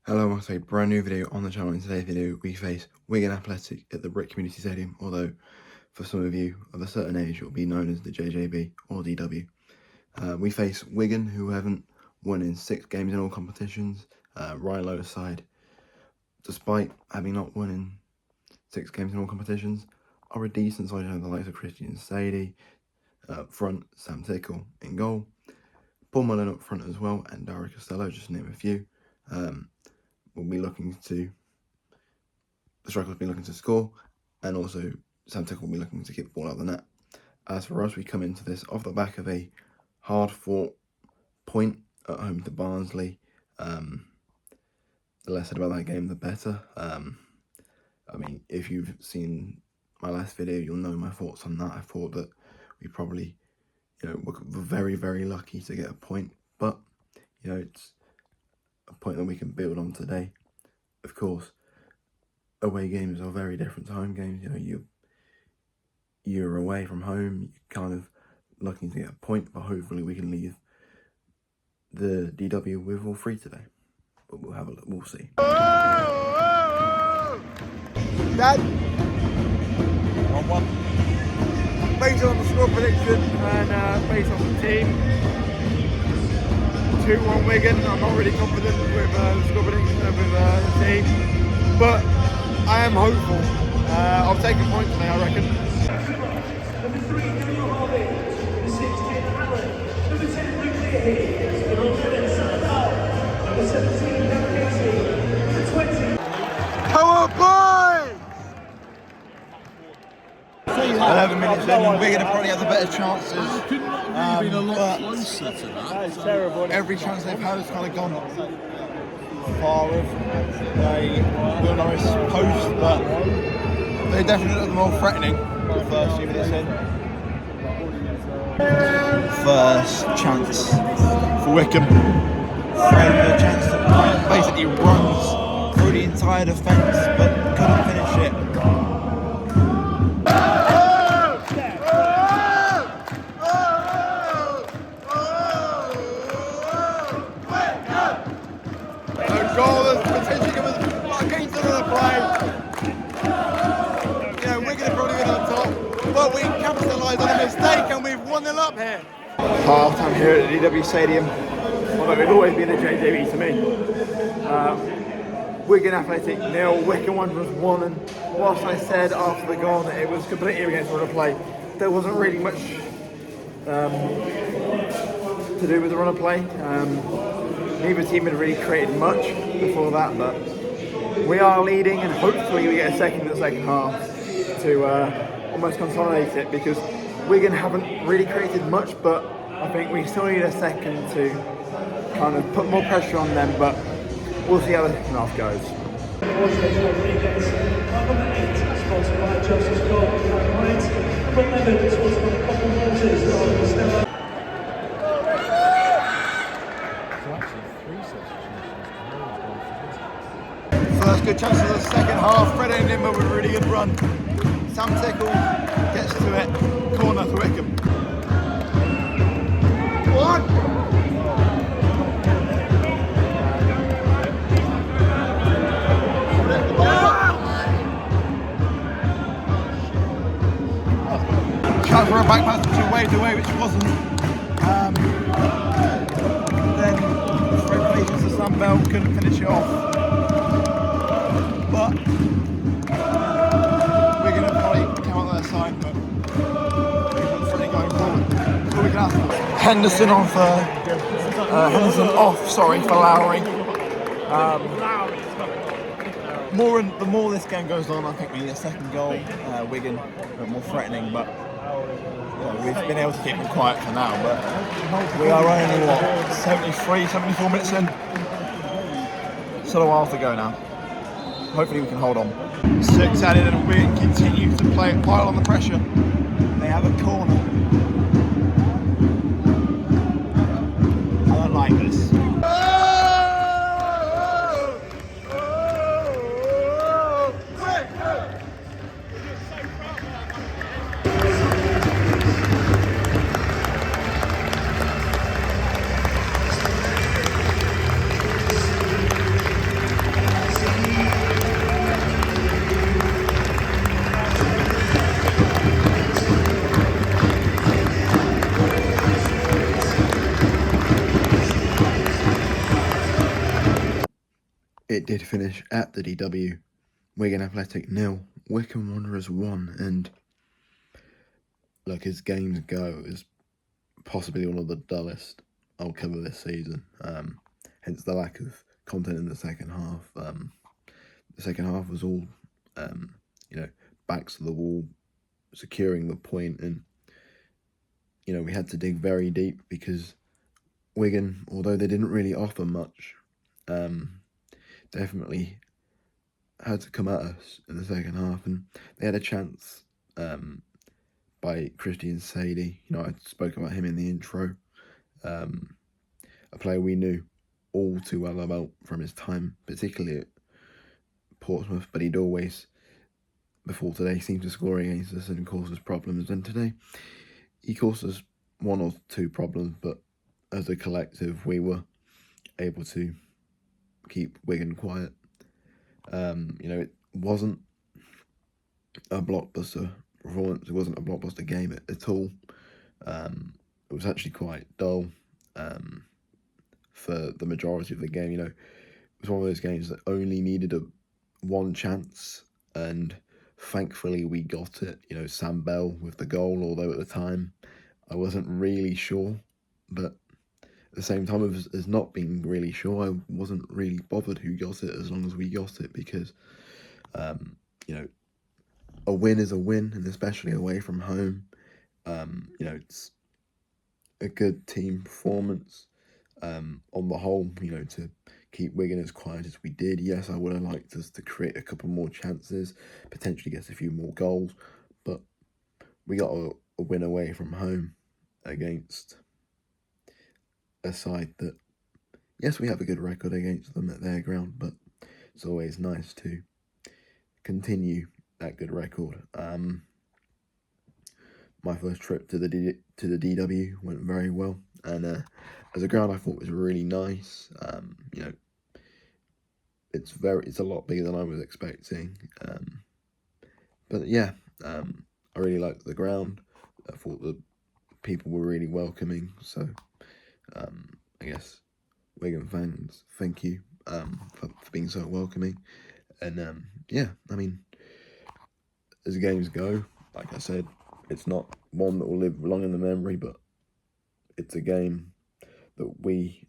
Hello, welcome to a brand new video on the channel. In today's video, we face Wigan Athletic at the Brick Community Stadium, although for some of you of a certain age, it will be known as the JJB or DW. We face Wigan, who haven't won in 6 games in all competitions. Ryan Lowe's side, despite having not won in 6 games in all competitions, are a decent side. You have the likes of Christian Sadie up front, Sam Tickle in goal, Paul Mullen up front as well, and Dara Costello, just to name a few. The striker will be looking to score, and also Sam Tickle will be looking to keep the ball out of the net. As for us, we come into this off the back of a hard-fought point at home to Barnsley. The less said about that game, the better. I mean, if you've seen my last video, you'll know my thoughts on that. I thought that we probably, were very, very lucky to get a point, but, it's a point that we can build on today. Of course, away games are very different to home games. You're away from home, you're kind of looking to get a point, but hopefully we can leave the DW with all 3 today. But we'll have a look, we'll see. Dad, 1-1. Based on the score prediction and based on the team, 2-1 Wigan. I'm not really confident with the score prediction with the team, but I am hopeful. I'll take a point today, I reckon. Number 3, Daniel Harvey. Number 6, Jayden Allen. Number 10, Luke Leahy. Number 11, Sam Powell. Number 17, Dan Casey. Number 20. Come on, boys! 11 minutes in, and Wigan have probably had the better chances. Been a lot closer to that. That is terrible. Every chance they've had has kind of gone far of Will Norris post, but they definitely look more threatening the first few minutes in. First chance for Wycombe. Fred, a chance that basically runs through the entire defence, but couldn't finish it. Goal that's potentially given us against another play. Wigan have probably been on top, but we capitalised on a mistake and we've 1-0 up here. Half time here at the DW Stadium, although it's always been a JJB to me. Wigan Athletic 0, Wycombe Wanderers 1, and whilst I said after the goal that it was completely against the run of play, there wasn't really much to do with the run of play. Neither team had really created much before that, but we are leading, and hopefully we get a second in the second half to almost consolidate it, because Wigan haven't really created much, but I think we still need a second to kind of put more pressure on them, but we'll see how the second half goes. First good chance of the second half. Fred and Nimber with a really good run. Sam Tickle gets to it. Corner for Wycombe. One. Chance for a back pass which waved away, which wasn't. Then Fred plays into Sam Bell, couldn't finish it off. But we're going to probably come out the other side, but we're certainly going forward. That's all we can ask for. Henderson on for for Lowry. The more this game goes on, I think we need a second goal. Wigan a bit more threatening, but we've been able to keep them quiet for now. But we are only 73, 74 minutes in. Still a while to go now. Hopefully we can hold on. 6 added, and we continue to pile on the pressure. They have a corner. I don't like this. it did finish at the DW. Wigan Athletic 0, Wycombe Wanderers 1, and look, as games go, it's possibly one of the dullest I'll cover this season. Hence the lack of content in the second half. The second half was all, backs to the wall, securing the point, and we had to dig very deep because Wigan, although they didn't really offer much, definitely had to come at us in the second half, and they had a chance by Christian Sadie. I spoke about him in the intro. A player we knew all too well about from his time, particularly at Portsmouth, but he'd always, before today, seemed to score against us and cause us problems. And today, he caused us one or two problems, but as a collective, we were able to keep Wigan quiet. It wasn't a blockbuster performance. It wasn't a blockbuster game at all. It was actually quite dull for the majority of the game. It was one of those games that only needed one chance, and thankfully we got it. Sam Bell with the goal, although at the time I wasn't really sure, but at the same time as not being really sure, I wasn't really bothered who got it as long as we got it, because a win is a win, and especially away from home. It's a good team performance on the whole, to keep Wigan as quiet as we did. Yes, I would have liked us to create a couple more chances, potentially get a few more goals, but we got a win away from home against a side that, yes, we have a good record against them at their ground, but it's always nice to continue that good record. My first trip to the DW went very well, and as a ground I thought was really nice. It's a lot bigger than I was expecting, but yeah, I really liked the ground. I thought the people were really welcoming, so I guess Wigan fans, thank you for being so welcoming. And yeah, I mean, as games go, like I said, it's not one that will live long in the memory, but it's a game that we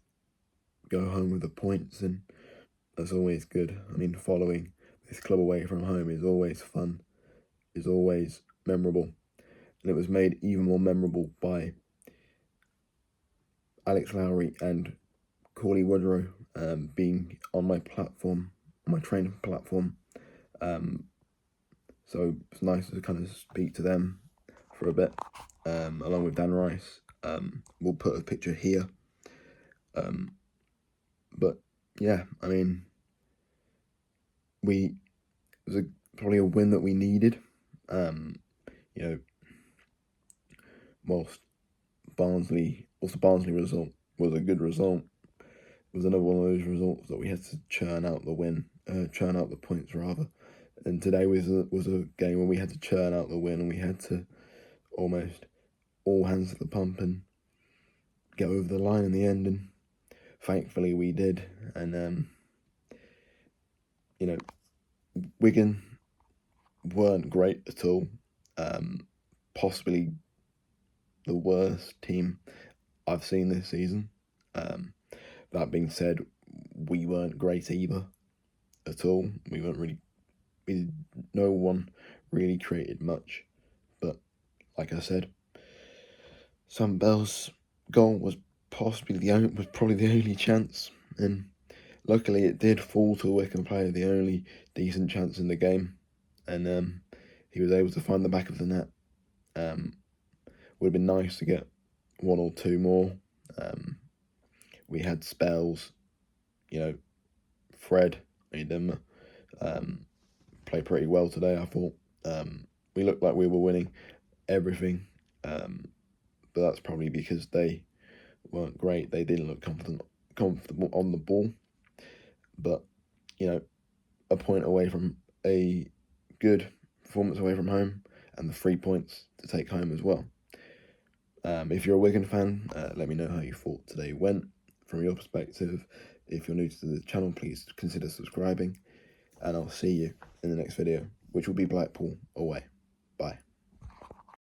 go home with the points, and that's always good. I mean, following this club away from home is always fun, is always memorable, and it was made even more memorable by Alex Lowry and Corley Woodrow being on my platform, my training platform. So it's nice to kind of speak to them for a bit, along with Dan Rice. We'll put a picture here. But yeah, I mean, it was probably a win that we needed. Whilst the Barnsley result was a good result, it was another one of those results that we had to churn out the points rather. And today was a game where we had to churn out the win, and we had to almost all hands to the pump and get over the line in the end, and thankfully we did. And Wigan weren't great at all. Possibly the worst team I've seen this season. That being said, we weren't great either at all. No one really created much, but like I said, Sam Bell's goal was probably the only chance, and luckily it did fall to a Wycombe player, the only decent chance in the game, and he was able to find the back of the net. Would have been nice to get one or two more. We had spells, Fred made them play pretty well today. I thought we looked like we were winning everything, but that's probably because they weren't great. They didn't look comfortable on the ball. But a point away from a good performance away from home, and the 3 points to take home as well. If you're a Wigan fan, let me know how you thought today went. from your perspective. If you're new to the channel, please consider subscribing, and I'll see you in the next video, which will be Blackpool away. Bye.